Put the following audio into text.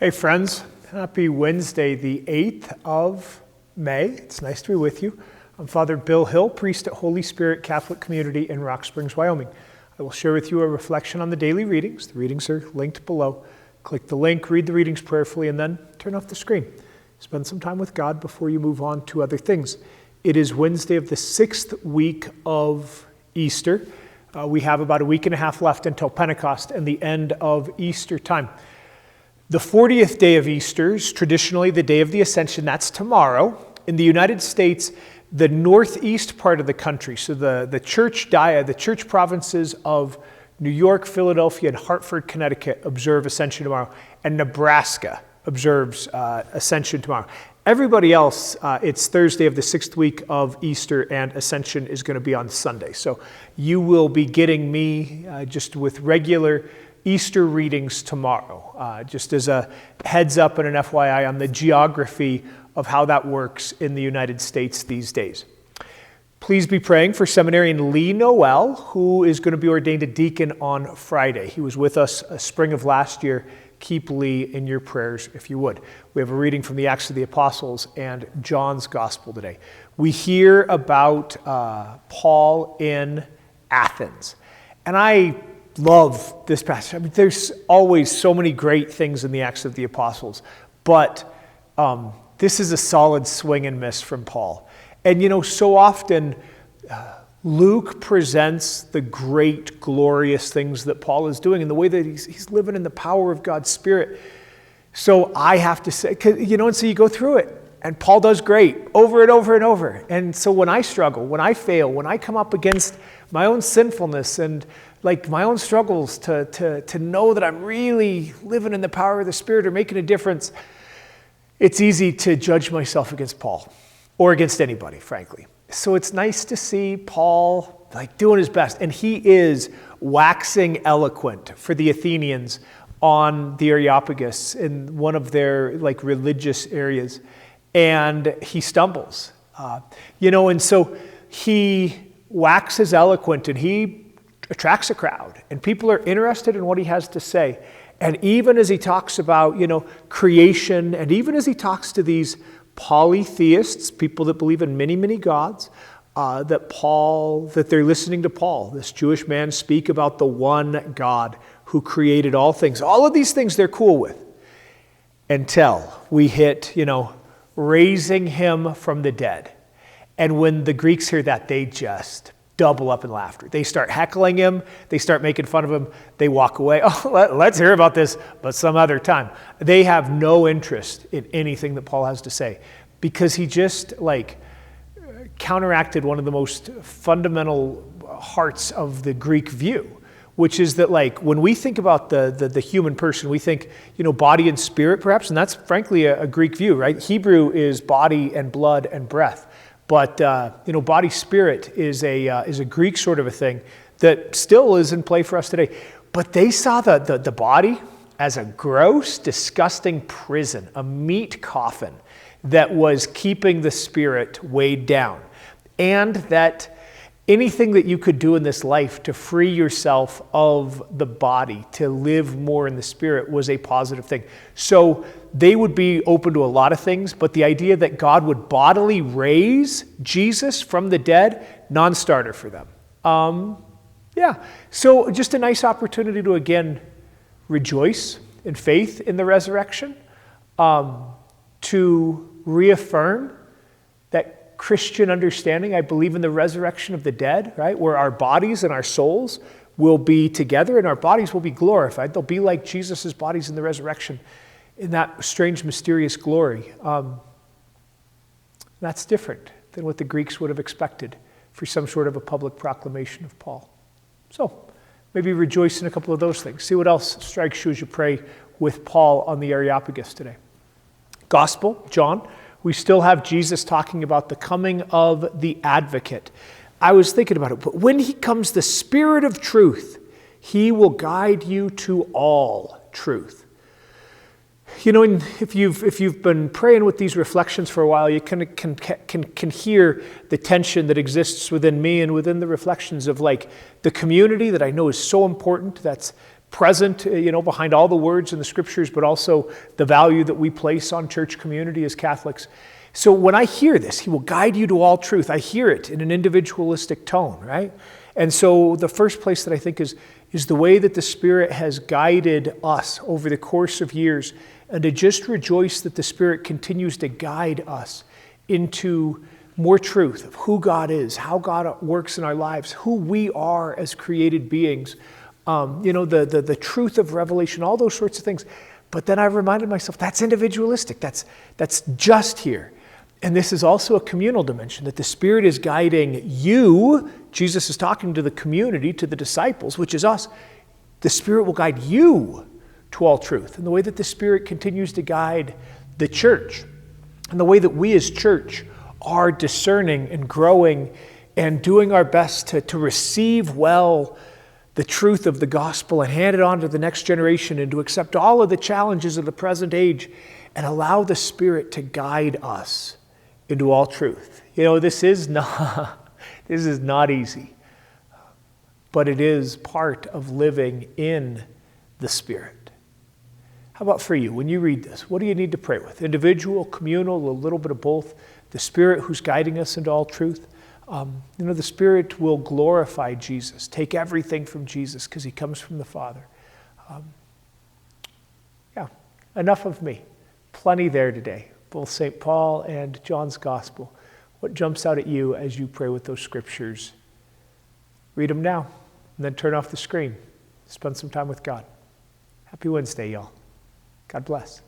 Hey friends, happy Wednesday, the 8th of May. It's nice to be with you. I'm Father Bill Hill, priest at Holy Spirit Catholic Community in Rock Springs, Wyoming. I will share with you a reflection on the daily readings. The readings are linked below. Click the link, read the readings prayerfully, and then turn off the screen. Spend some time with God before you move on to other things. It is Wednesday of the 6th week of Easter. We have about a week and a half left until Pentecost and the end of Easter time. The 40th day of Easter is traditionally the day of the Ascension. That's tomorrow. In the United States, the northeast part of the country, so the church provinces of New York, Philadelphia, and Hartford, Connecticut observe Ascension tomorrow, and Nebraska observes Ascension tomorrow. Everybody else, it's Thursday of the 6th week of Easter, and Ascension is going to be on Sunday. So you will be getting me just with regular Easter readings tomorrow, just as a heads up and an FYI on the geography of how that works in the United States these days. Please be praying for seminarian Lee Noel, who is going to be ordained a deacon on Friday. He was with us spring of last year. Keep Lee in your prayers if you would. We have a reading from the Acts of the Apostles and John's Gospel today. We hear about Paul in Athens, and I love this passage. I mean, there's always so many great things in the Acts of the Apostles, but this is a solid swing and miss from Paul. And so often Luke presents the great, glorious things that Paul is doing and the way that he's living in the power of God's Spirit. So I have to say, and so you go through it, and Paul does great over and over and over. And so when I struggle, when I fail, when I come up against my own sinfulness and like my own struggles to know that I'm really living in the power of the Spirit or making a difference, it's easy to judge myself against Paul or against anybody, frankly. So it's nice to see Paul doing his best. And he is waxing eloquent for the Athenians on the Areopagus in one of their religious areas. And he stumbles, and so he waxes eloquent and he attracts a crowd, and people are interested in what he has to say. And even as he talks about, creation, and even as he talks to these polytheists, people that believe in many, many gods, that they're listening to Paul, this Jewish man, speak about the one God who created all things. All of these things they're cool with until we hit, raising him from the dead. And when the Greeks hear that, they just double up in laughter. They start heckling him. They start making fun of him. They walk away. Oh, let's hear about this, but some other time. They have no interest in anything that Paul has to say because he just counteracted one of the most fundamental hearts of the Greek view, which is that when we think about the human person, we think, body and spirit perhaps, and that's frankly a Greek view, right? Hebrew is body and blood and breath. But, body spirit is a Greek sort of a thing that still is in play for us today. But they saw the body as a gross, disgusting prison, a meat coffin that was keeping the spirit weighed down. And that anything that you could do in this life to free yourself of the body, to live more in the spirit, was a positive thing. So they would be open to a lot of things, but the idea that God would bodily raise Jesus from the dead, non-starter for them. So just a nice opportunity to again rejoice in faith in the resurrection, to reaffirm that Christian understanding. I believe in the resurrection of the dead, right? Where our bodies and our souls will be together and our bodies will be glorified. They'll be like Jesus' bodies in the resurrection in that strange, mysterious glory. That's different than what the Greeks would have expected for some sort of a public proclamation of Paul. So maybe rejoice in a couple of those things. See what else strikes you as you pray with Paul on the Areopagus today. Gospel, John. We still have Jesus talking about the coming of the advocate. I was thinking about it, but when he comes, the Spirit of truth, he will guide you to all truth. And if you've been praying with these reflections for a while, you can hear the tension that exists within me and within the reflections of the community that I know is so important, that's present, behind all the words in the scriptures, but also the value that we place on church community as Catholics. So when I hear this, he will guide you to all truth, I hear it in an individualistic tone, right? And so the first place that I think is the way that the Spirit has guided us over the course of years, and to just rejoice that the Spirit continues to guide us into more truth of who God is, how God works in our lives, who we are as created beings, the truth of revelation, all those sorts of things. But then I reminded myself, that's individualistic, that's just here. And this is also a communal dimension, that the Spirit is guiding you. Jesus is talking to the community, to the disciples, which is us. The Spirit will guide you to all truth. And the way that the Spirit continues to guide the church, and the way that we as church are discerning and growing and doing our best to receive well the truth of the gospel and hand it on to the next generation, and to accept all of the challenges of the present age and allow the Spirit to guide us into all truth. This is not easy, but it is part of living in the Spirit. How about for you? When you read this, what do you need to pray with? Individual, communal, a little bit of both? The Spirit who's guiding us into all truth? The Spirit will glorify Jesus, take everything from Jesus because he comes from the Father. Enough of me. Plenty there today. Both St. Paul and John's Gospel. What jumps out at you as you pray with those scriptures? Read them now, and then turn off the screen. Spend some time with God. Happy Wednesday, y'all. God bless.